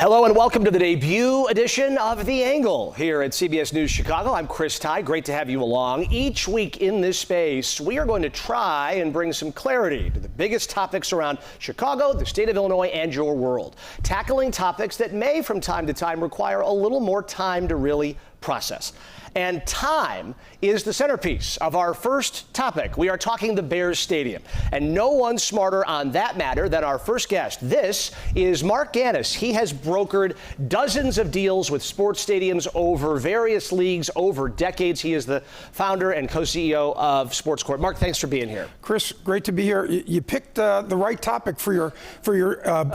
Hello and welcome to the debut edition of The Angle here at CBS News Chicago. I'm Chris Tye. Great to have you along. Each week in this space, we are going to try and bring some clarity to the biggest topics around Chicago, the state of Illinois, and your world. Tackling topics that may from time to time require a little more time to really process. And time is the centerpiece of our first topic. We are talking the Bears Stadium, and no one smarter on that matter than our first guest. This is Marc Ganis. He has brokered dozens of deals with sports stadiums over various leagues over decades. He is the founder and co-CEO of SportsCorp. Marc, thanks for being here. Chris, great to be here. You picked the right topic for your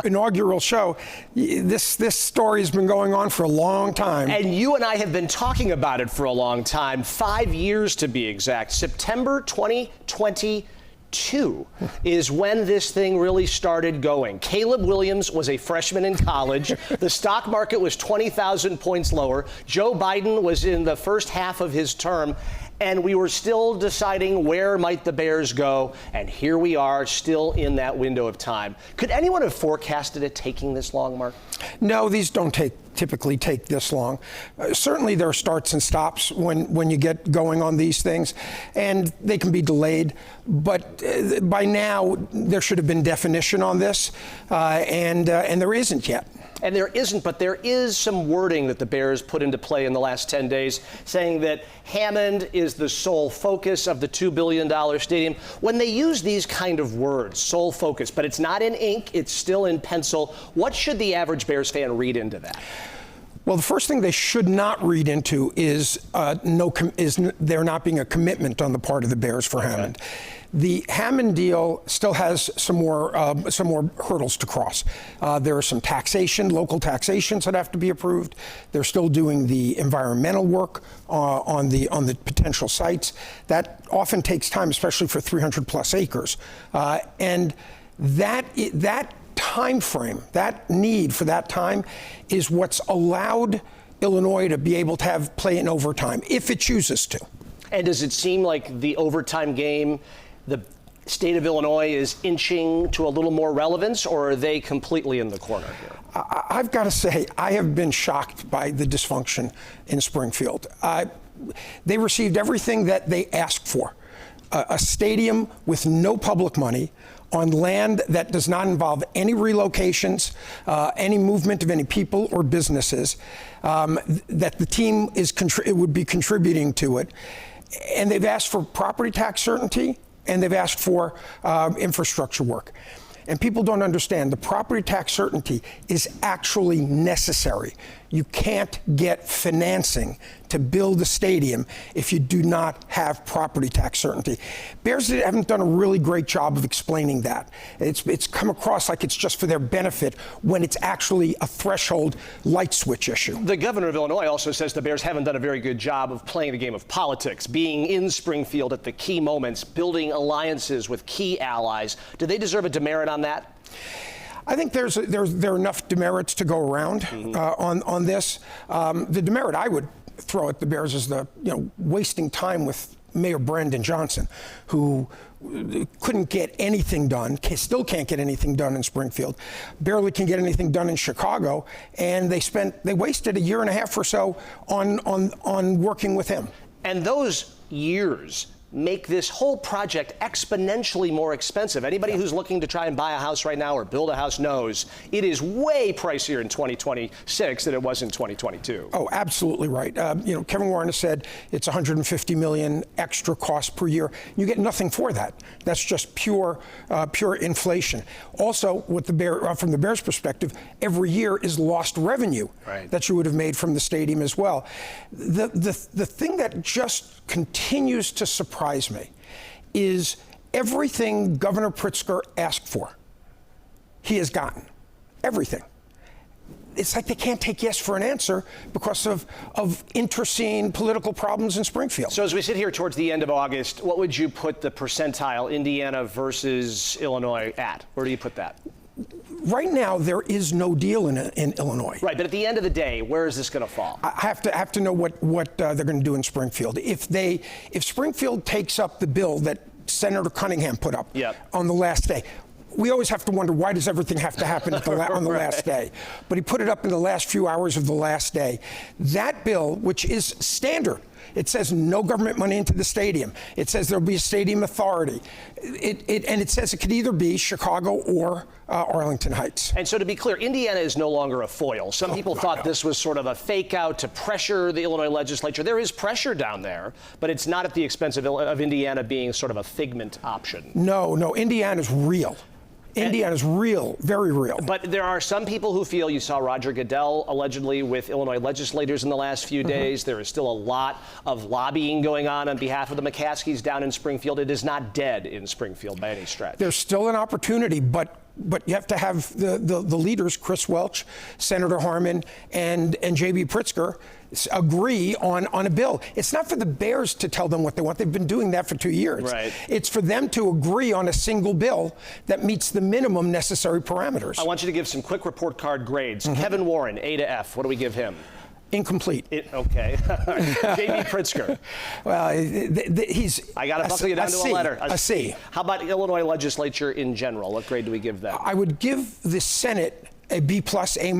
inaugural show. This story has been going on for a long time. And you and I have been talking about it for a long time, 5 years to be exact. September 2022 is when this thing really started going. Caleb Williams was a freshman in college. The stock market was 20,000 points lower. Joe Biden was in the first half of his term, and we were still deciding where might the Bears go, and here we are still in that window of time. Could anyone have forecasted it taking this long, Marc? No, these don't typically take this long. Certainly there are starts and stops when you get going on these things, and they can be delayed. But by now, there should have been definition on this, and there isn't yet. And there isn't, but there is some wording that the Bears put into play in the last 10 days, saying that Hammond is the sole focus of the $2 billion stadium. When they use these kind of words, sole focus, but it's not in ink, it's still in pencil, what should the average Bears fan read into that? Well, the first thing they should not read into is there not being a commitment on the part of the Bears for Hammond. The Hammond deal still has some more hurdles to cross. There are some local taxations that have to be approved. They're still doing the environmental work on the potential sites. That often takes time, especially for 300 plus acres. And that time frame, that need for that time, is what's allowed Illinois to be able to play in overtime if it chooses to. And does it seem like the overtime game, the state of Illinois is inching to a little more relevance, or are they completely in the corner here? I've got to say, I have been shocked by the dysfunction in Springfield. They received everything that they asked for. A stadium with no public money, on land that does not involve any relocations, any movement of any people or businesses, that the team would be contributing to it. And they've asked for property tax certainty, and they've asked for infrastructure work. And people don't understand, the property tax certainty is actually necessary. You can't get financing to build a stadium if you do not have property tax certainty. Bears haven't done a really great job of explaining that. It's come across like it's just for their benefit when it's actually a threshold light switch issue. The governor of Illinois also says the Bears haven't done a very good job of playing the game of politics, being in Springfield at the key moments, building alliances with key allies. Do they deserve a demerit on that? I think there are enough demerits to go around on this. The demerit I would throw at the Bears is wasting time with Mayor Brandon Johnson, who couldn't get anything done, still can't get anything done in Springfield, barely can get anything done in Chicago, and they wasted a year and a half or so on working with him. And those years make this whole project exponentially more expensive. Anybody who's looking to try and buy a house right now or build a house knows it is way pricier in 2026 than it was in 2022. Oh, absolutely right. Kevin Warren has said it's $150 million extra cost per year. You get nothing for that. That's just pure inflation. Also, from the Bears' perspective, every year is lost revenue that you would have made from the stadium as well. The thing that just continues to surprise me is everything Governor Pritzker asked for, he has gotten. Everything. It's like they can't take yes for an answer because of interscene political problems in Springfield. So as we sit here towards the end of August, what would you put the percentile Indiana versus Illinois at? Where do you put that? Right now, there is no deal in Illinois. Right, but at the end of the day, where is this going to fall? I have to know what they're going to do in Springfield. If Springfield takes up the bill that Senator Cunningham put up on the last day, we always have to wonder, why does everything have to happen at on the last day? But he put it up in the last few hours of the last day. That bill, which is standard, it says no government money into the stadium. It says there'll be a stadium authority. And it says it could either be Chicago or Arlington Heights. And so to be clear, Indiana is no longer a foil. Some people thought this was sort of a fake out to pressure the Illinois legislature. There is pressure down there, but it's not at the expense of Indiana being sort of a figment option. No, Indiana's real. Indiana's real, very real. But there are some people who feel, you saw Roger Goodell allegedly with Illinois legislators in the last few days. There is still a lot of lobbying going on behalf of the McCaskies down in Springfield. It is not dead in Springfield by any stretch. There's still an opportunity, but you have to have the leaders, Chris Welch, Senator Harmon, and J.B. Pritzker, agree on a bill. It's not for the Bears to tell them what they want. They've been doing that for 2 years. Right. It's for them to agree on a single bill that meets the minimum necessary parameters. I want you to give some quick report card grades. Kevin Warren, A to F. What do we give him? Incomplete. Okay. J.B. Pritzker. Well, he's. I got to buckle you down to a letter. A C. How about Illinois legislature in general? What grade do we give them? I would give the Senate a B+, A-.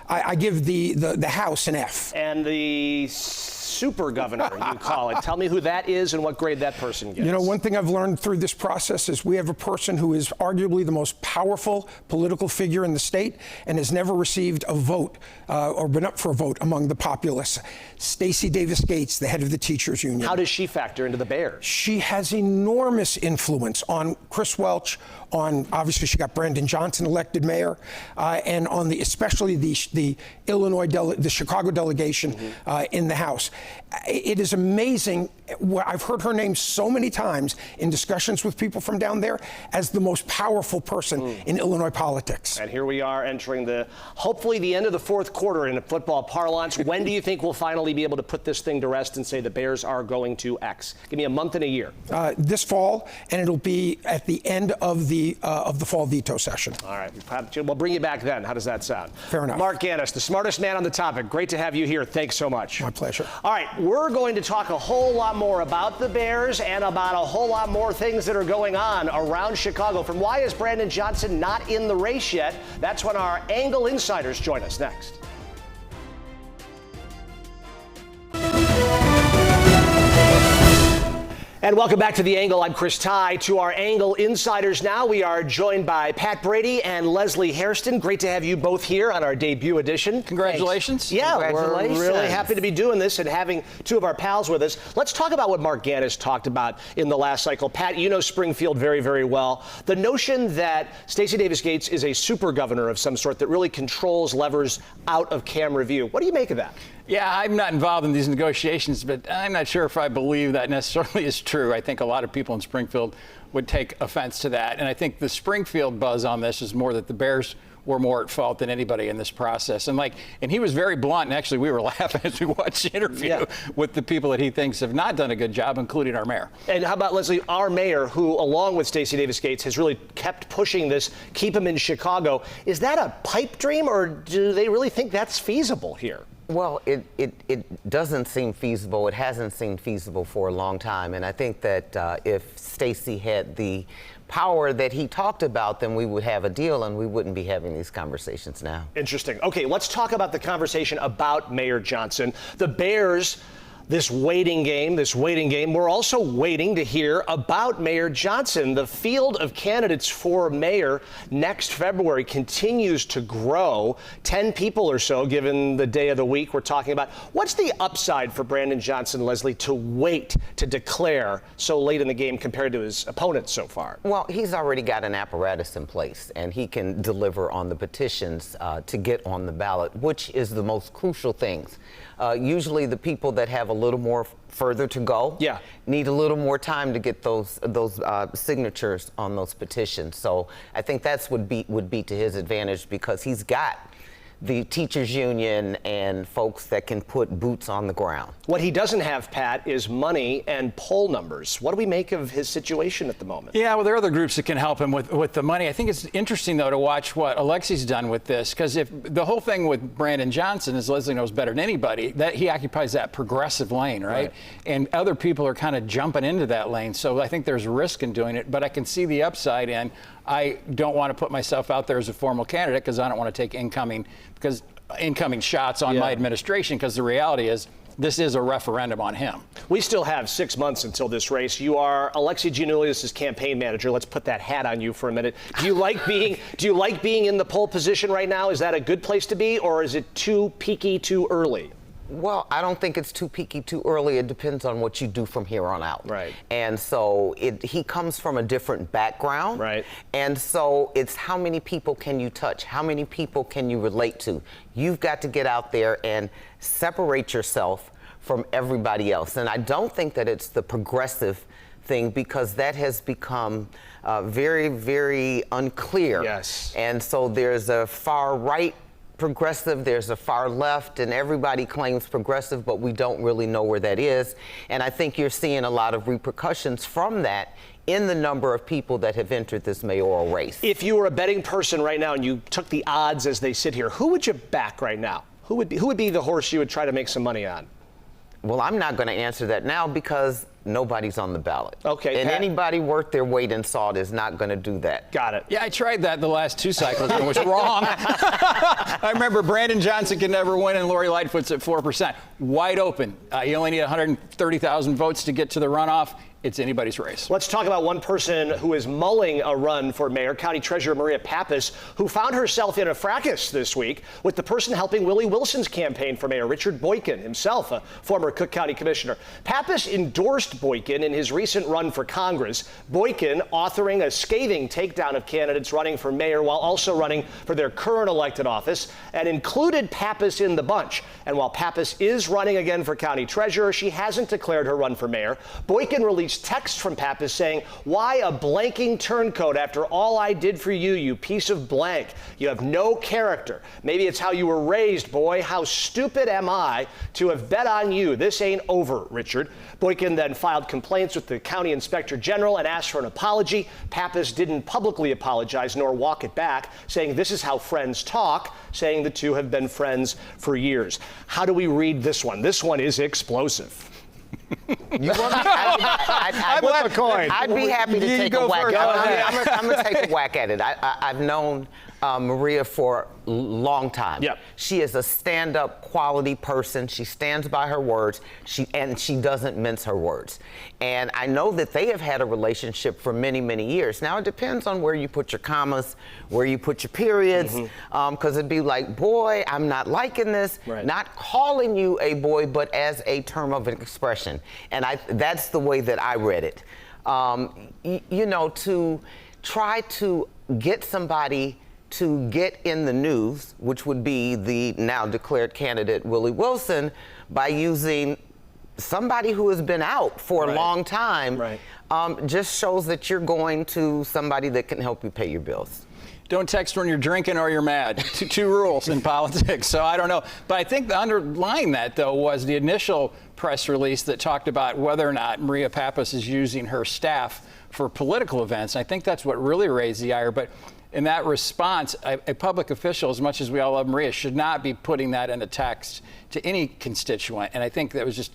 I give the House an F. And the super governor, you call it. Tell me who that is and what grade that person gets. You know, one thing I've learned through this process is we have a person who is arguably the most powerful political figure in the state and has never received a vote or been up for a vote among the populace. Stacey Davis Gates, the head of the teachers union. How does she factor into the Bears? She has enormous influence on Chris Welch, on, obviously she got Brandon Johnson elected mayor, and on especially the Illinois, the Chicago delegation in the House. It is amazing. I've heard her name so many times in discussions with people from down there as the most powerful person in Illinois politics. And here we are entering hopefully the end of the fourth quarter in football parlance. When do you think we'll finally be able to put this thing to rest and say the Bears are going to X? Give me a month and a year. This fall, and it'll be at the end of the fall veto session. All right. We'll bring you back then. How does that sound? Fair enough. Marc Ganis, the smartest man on the topic. Great to have you here. Thanks so much. My pleasure. All right. We're going to talk a whole lot more about the Bears and about a whole lot more things that are going on around Chicago. From why is Brandon Johnson not in the race yet? That's when our Angle insiders join us next. And welcome back to The Angle. I'm Chris Tye. To our Angle insiders now, we are joined by Pat Brady and Leslie Hairston. Great to have you both here on our debut edition. Congratulations. Thanks. Yeah, Congratulations. We're really happy to be doing this and having two of our pals with us. Let's talk about what Marc Ganis talked about in the last cycle. Pat, you know Springfield very, very well. The notion that Stacey Davis Gates is a super governor of some sort that really controls levers out of camera view. What do you make of that? Yeah, I'm not involved in these negotiations, but I'm not sure if I believe that necessarily is true. I think a lot of people in Springfield would take offense to that. And I think the Springfield buzz on this is more that the Bears were more at fault than anybody in this process. And he was very blunt, and actually we were laughing as we watched the interview with the people that he thinks have not done a good job, including our mayor. And how about, Leslie, our mayor, who, along with Stacey Davis Gates, has really kept pushing this, keep him in Chicago. Is that a pipe dream, or do they really think that's feasible here? Well, it doesn't seem feasible. It hasn't seemed feasible for a long time. And I think that if Stacey had the power that he talked about, then we would have a deal and we wouldn't be having these conversations now. Interesting. Okay, let's talk about the conversation about Mayor Johnson. The Bears, this waiting game. We're also waiting to hear about Mayor Johnson. The field of candidates for mayor next February continues to grow. 10 people or so, given the day of the week we're talking about. What's the upside for Brandon Johnson, Leslie, to wait to declare so late in the game compared to his opponents so far? Well, he's already got an apparatus in place, and he can deliver on the petitions to get on the ballot, which is the most crucial things. Usually the people that have a little more further to go need a little more time to get those signatures on those petitions. So I think that's would be to his advantage because he's got the teachers union and folks that can put boots on the ground. What he doesn't have, Pat, is money and poll numbers. What do we make of his situation at the moment? Yeah, well, there are other groups that can help him with the money. I think it's interesting, though, to watch what Alexi's done with this, because if the whole thing with Brandon Johnson, as Leslie knows better than anybody, that he occupies that progressive lane, right? And other people are kind of jumping into that lane. So I think there's risk in doing it, but I can see the upside, and I don't want to put myself out there as a formal candidate because I don't want to take incoming shots on my administration, because the reality is this is a referendum on him. We still have 6 months until this race. You are Alexi Giannoulias' campaign manager. Let's put that hat on you for a minute. Do you like being in the pole position right now? Is that a good place to be, or is it too peaky too early? Well, I don't think it's too peaky too early. It depends on what you do from here on out. Right. And so he comes from a different background. Right. And so it's how many people can you touch? How many people can you relate to? You've got to get out there and separate yourself from everybody else. And I don't think that it's the progressive thing, because that has become very, very unclear. Yes. And so there's a far right progressive, there's a far left, and everybody claims progressive, but we don't really know where that is. And I think you're seeing a lot of repercussions from that in the number of people that have entered this mayoral race. If you were a betting person right now and you took the odds as they sit here, who would you back right now? Who would be the horse you would try to make some money on? Well, I'm not going to answer that now because nobody's on the ballot. Okay, and Pat? anybody worth their weight in salt is not going to do that. Got it. Yeah, I tried that the last 2 cycles and it was wrong. I remember Brandon Johnson could never win and Lori Lightfoot's at 4%. Wide open. You only need 130,000 votes to get to the runoff. It's anybody's race. Let's talk about one person who is mulling a run for mayor, County Treasurer Maria Pappas, who found herself in a fracas this week with the person helping Willie Wilson's campaign for mayor, Richard Boykin, himself a former Cook County commissioner. Pappas endorsed Boykin in his recent run for Congress, Boykin authoring a scathing takedown of candidates running for mayor while also running for their current elected office, and included Pappas in the bunch. And while Pappas is running again for county treasurer, she hasn't declared her run for mayor. Boykin released text from Pappas saying, "Why a blanking turncoat after all I did for you, you piece of blank? You have no character. Maybe it's how you were raised, boy. How stupid am I to have bet on you? This ain't over, Richard." Boykin then filed complaints with the county inspector general and asked for an apology. Pappas didn't publicly apologize nor walk it back, saying this is how friends talk, saying the two have been friends for years. How do we read this one? This one is explosive. You want me? I'd be happy to take a whack at it. I'm going to take a whack at it. I've known Maria for a long time. Yep. She is a stand-up quality person. She stands by her words. She doesn't mince her words. And I know that they have had a relationship for many, many years. Now, it depends on where you put your commas, where you put your periods, because it'd be like, boy, I'm not liking this. Right. Not calling you a boy, but as a term of expression. And that's the way that I read it. You know, to try to get somebody to get in the news, which would be the now declared candidate Willie Wilson, by using somebody who has been out for a long time, just shows that you're going to somebody that can help you pay your bills. Don't text when you're drinking or you're mad. Two rules in politics. So I don't know. But I think the underlying that, though, was the initial press release that talked about whether or not Maria Pappas is using her staff for political events. And I think that's what really raised the ire. But in that response, a public official, as much as we all love Maria, should not be putting that in a text to any constituent. And I think that was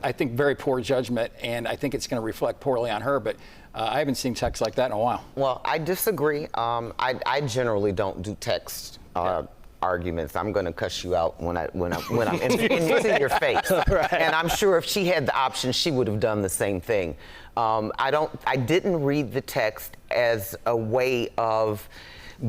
I think, very poor judgment, and I think it's going to reflect poorly on her. But I haven't seen texts like that in a while. Well, I disagree. I generally don't do text arguments. I'm going to cuss you out when I'm in your face. Right. And I'm sure if she had the option, she would have done the same thing. I didn't read the text as a way of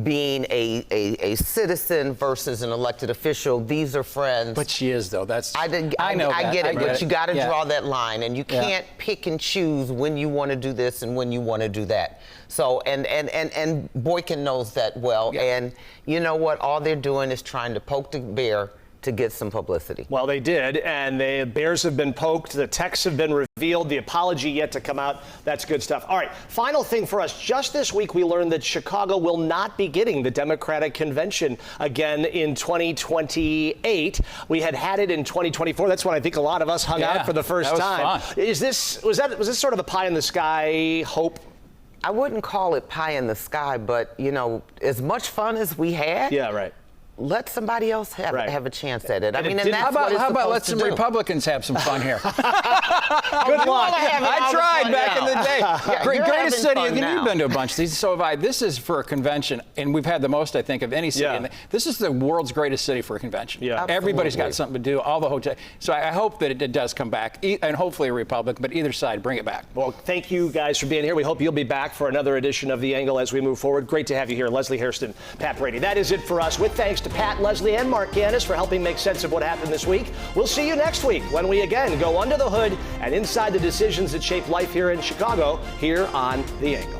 being a citizen versus an elected official. These are friends. But she is, though. I get it, but you got to draw that line, and you can't pick and choose when you want to do this and when you want to do that. So, and Boykin knows that well. Yeah. And you know what? All they're doing is trying to poke the bear to get some publicity. Well, they did, and the Bears have been poked. The texts have been revealed. The apology yet to come out. That's good stuff. All right, final thing for us. Just this week, we learned that Chicago will not be getting the Democratic Convention again in 2028. We had it in 2024. That's when I think a lot of us hung out for the first time. Fun. Was this sort of a pie in the sky hope? I wouldn't call it pie in the sky, but, you know, as much fun as we had. Yeah, right. Let somebody else have a chance at it. I mean, and that's how about let some do. Republicans have some fun here? Good luck. I tried back in the day. Yeah, Greatest city. You've been to a bunch of these. So have I. This is for a convention, and we've had the most, I think, of any city. Yeah. This is the world's greatest city for a convention. Yeah. Everybody's got something to do. All the hotels. So I hope that it does come back, and hopefully a Republican. But either side, bring it back. Well, thank you guys for being here. We hope you'll be back for another edition of The Angle as we move forward. Great to have you here, Leslie Hairston, Pat Brady. That is it for us. With thanks to Pat, Leslie, and Marc Ganis for helping make sense of what happened this week. We'll see you next week when we again go under the hood and inside the decisions that shape life here in Chicago, here on The Angle.